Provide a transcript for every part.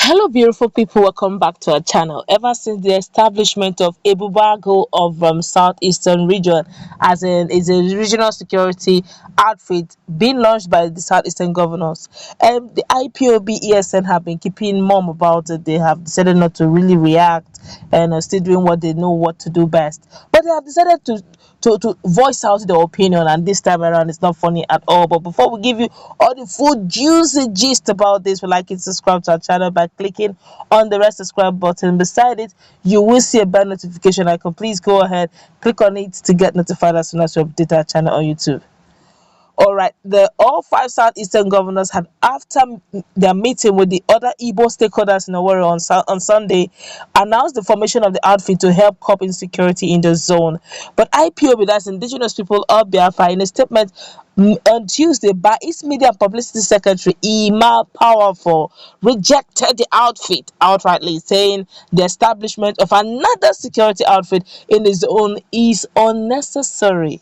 Hello, beautiful people. Welcome back to our channel. Ever since the establishment of EbubeAgu of Southeastern region, as in is a regional security outfit being launched by the Southeastern governors, and the IPOB ESN have been keeping mum about it. They have decided not to really react and are still doing what they know what to do best. But they have decided to voice out their opinion, and this time around it's not funny at all. But before we give you all the full juicy gist about this, we like you to subscribe to our channel by clicking on the red subscribe button. Beside it, you will see a bell notification icon. Please go ahead, click on it to get notified as soon as we update our channel on YouTube. All right, the all five southeastern governors had, after their meeting with the other Igbo stakeholders in the world on Sunday, announced the formation of the outfit to help curb insecurity in the zone. But IPOB, that's Indigenous People of Biafra, in a statement on Tuesday by its media and publicity secretary Ima Powerful, rejected the outfit outrightly, saying the establishment of another security outfit in the zone is unnecessary.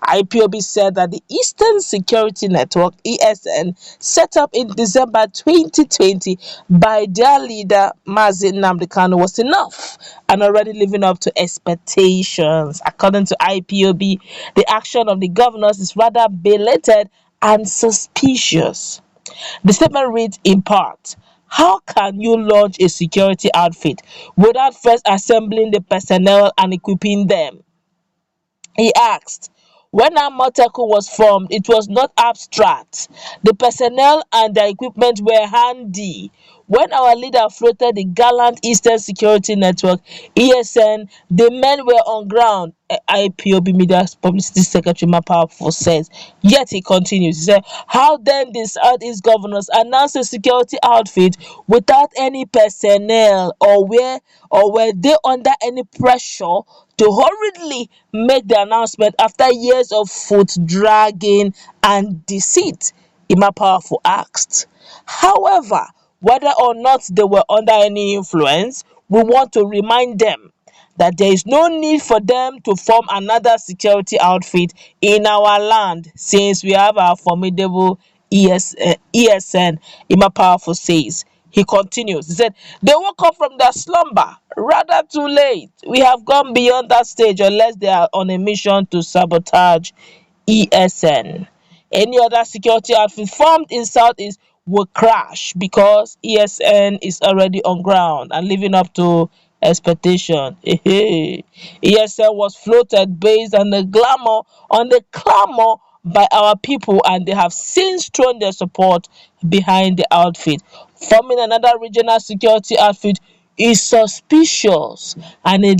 IPOB said that the Eastern Security Network (ESN), set up in December 2020 by their leader Nnamdi Kanu, was enough and already living up to expectations. According to IPOB, the action of the governors is rather belated and suspicious. The statement reads in part: how can you launch a security outfit without first assembling the personnel and equipping them? He asked. When Amotekun was formed, it was not abstract. The personnel and the equipment were handy. When our leader floated the gallant Eastern Security Network (ESN), the men were on ground, IPOB Media Publicity Secretary Mapowerful says. Yet he continues. He said, how then did Southeast governors announce a security outfit without any personnel, or were they under any pressure to hurriedly make the announcement after years of foot dragging and deceit? Ima Powerful asked. However, whether or not they were under any influence, we want to remind them that there is no need for them to form another security outfit in our land, since we have our formidable ESN, Ima Powerful says. He continues. He said, they woke up from their slumber rather too late. We have gone beyond that stage unless they are on a mission to sabotage ESN. Any other security outfit formed in Southeast will crash because ESN is already on ground and living up to expectation. ESN was floated based on the clamor by our people, and they have since thrown their support behind the outfit. Forming another regional security outfit is suspicious and a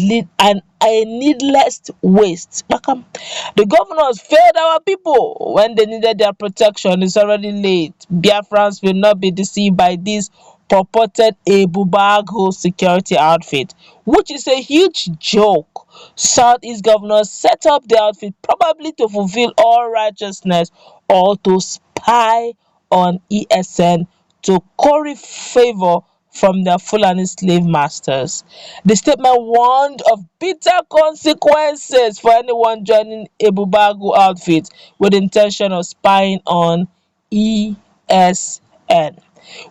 needless waste. The governors failed our people when they needed their protection. It's already late. Biafrans will not be deceived by this purported EbubeAgu security outfit, which is a huge joke. Southeast governors set up the outfit probably to fulfill all righteousness or to spy on ESN to curry favor from their Fulani slave masters. The statement warned of bitter consequences for anyone joining EbubeAgu outfit with the intention of spying on ESN.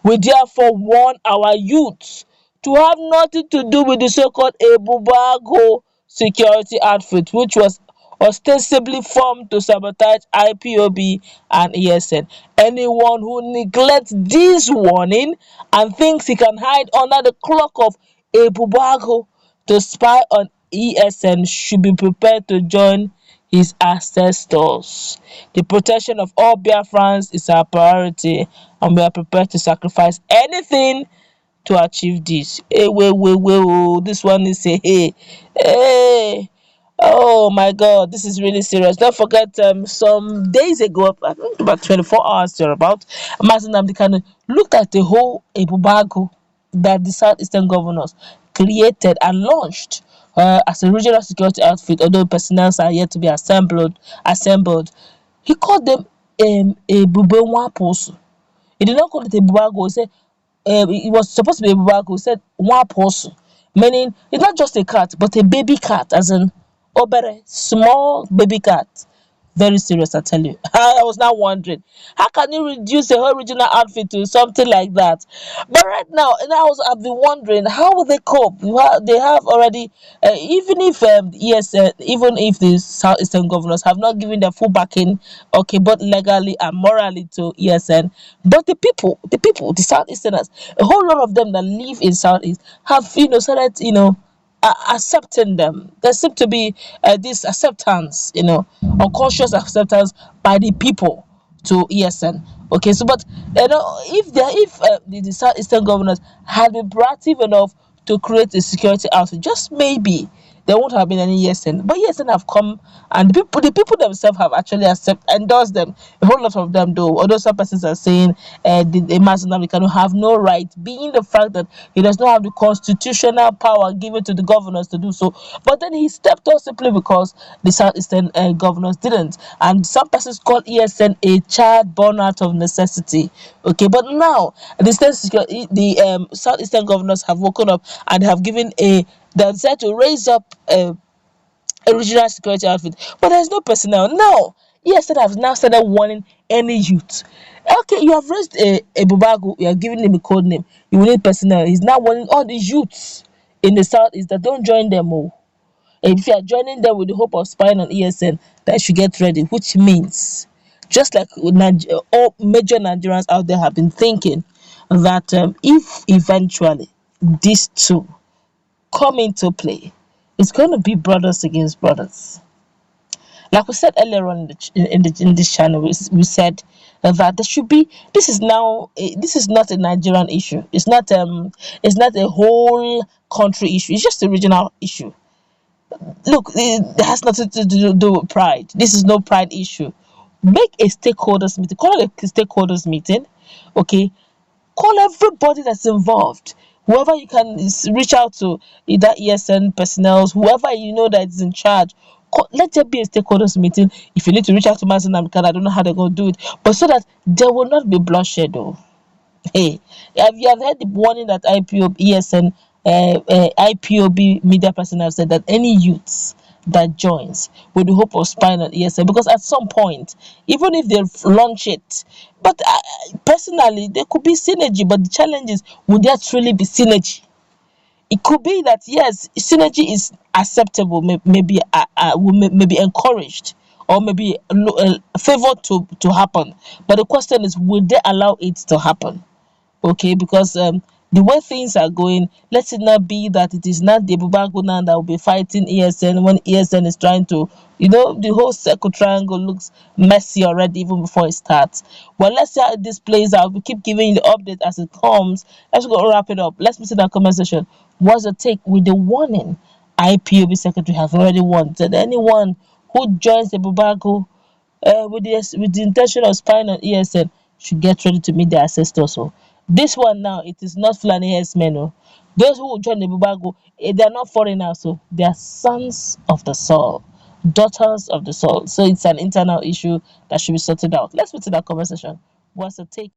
We therefore warn our youths to have nothing to do with the so-called EbubeAgu security outfit, which was ostensibly formed to sabotage IPOB and ESN. Anyone who neglects this warning and thinks he can hide under the cloak of EbubeAgu to spy on ESN should be prepared to join his ancestors. The protection of all Biafrans is our priority, and we are prepared to sacrifice anything to achieve this. Hey, wait, this one is a hey. Oh my God, this is really serious. Don't forget, some days ago, I think about 24 hours thereabout, Nnamdi Kanu looked at the whole EbubeAgu that the Southeastern governors created and launched as a regional security outfit, although personnel are yet to be assembled. He called them Ebube. He did not call it EbubeAgu. He said it was supposed to be EbubeAgu. He said Nwaposu, meaning it's not just a cat, but a baby cat, as in Obere, small baby cat. Very serious, I tell you. I was now wondering, how can you reduce a whole regional outfit to something like that? But right now, and I've been wondering, how will they cope? They have already, even if yes, even if the southeastern governors have not given their full backing, okay, both legally and morally to ESN, but the southeasterners, a whole lot of them that live in southeast have, started, accepting them. There seem to be this acceptance, unconscious acceptance by the people to ESN. Okay, so but if the southeastern governors had been proactive enough to create a security outfit, just maybe there won't have been any ESN. But ESN have come, and the people themselves have actually endorsed them. A whole lot of them, though. Although some persons are saying the Master Nnamdi Kanu have no right, being the fact that he does not have the constitutional power given to the governors to do so. But then he stepped up simply because the southeastern governors didn't. And some persons call ESN a child born out of necessity. Okay, but now the southeastern governors have woken up and have given they decided to raise up a regional security outfit, but there's no personnel now. ESN have now started warning any youth. Okay, you have raised a Bubagu, you are giving him a code name. You will need personnel. He's now warning all the youths in the south is that don't join them. Oh, if you are joining them with the hope of spying on ESN, that you should get ready, which means just like all major Nigerians out there have been thinking that if eventually these two come into play, it's going to be brothers against brothers. Like we said earlier on in this channel, we said that there should be. This is now this is not a Nigerian issue. It's not a whole country issue. It's just a regional issue. Look, it has nothing to do with pride. This is no pride issue. Make a stakeholders meeting. Call it a stakeholders meeting. Okay, call everybody that's involved, whoever you can reach out to, either ESN personnel, whoever you know that is in charge. Let there be a stakeholders meeting. If you need to reach out to Mazen Namkan, I don't know how they're going to do it, but so that there will not be bloodshed though. Hey, have heard the warning that IPOB, ESN, IPOB media personnel have said that any youths that joins with the hope of spying on ESN, because at some point, even if they launch it, but personally, there could be synergy, but the challenge is, would there truly be synergy? It could be that yes, synergy is acceptable, maybe maybe encouraged, or maybe favored to happen, but the question is, would they allow it to happen? Okay, because the way things are going, let it not be that it is not the EbubeAgu now that will be fighting ESN when ESN is trying to, the whole circle triangle looks messy already even before it starts. Well, let's see how this plays out. We keep giving you the update as it comes. Let's go wrap it up. Let's put in our comment section. What's the take with the warning? IPOB secretary has already warned that anyone who joins the EbubeAgu with the intention of spying on ESN should get ready to meet their ancestors. So this one now, it is not Fulani herdsmen. Oh. Those who will join the EbubeAgu, they are not foreigners, so they are sons of the soil, daughters of the soil. So it's an internal issue that should be sorted out. Let's put in that conversation. What's the take?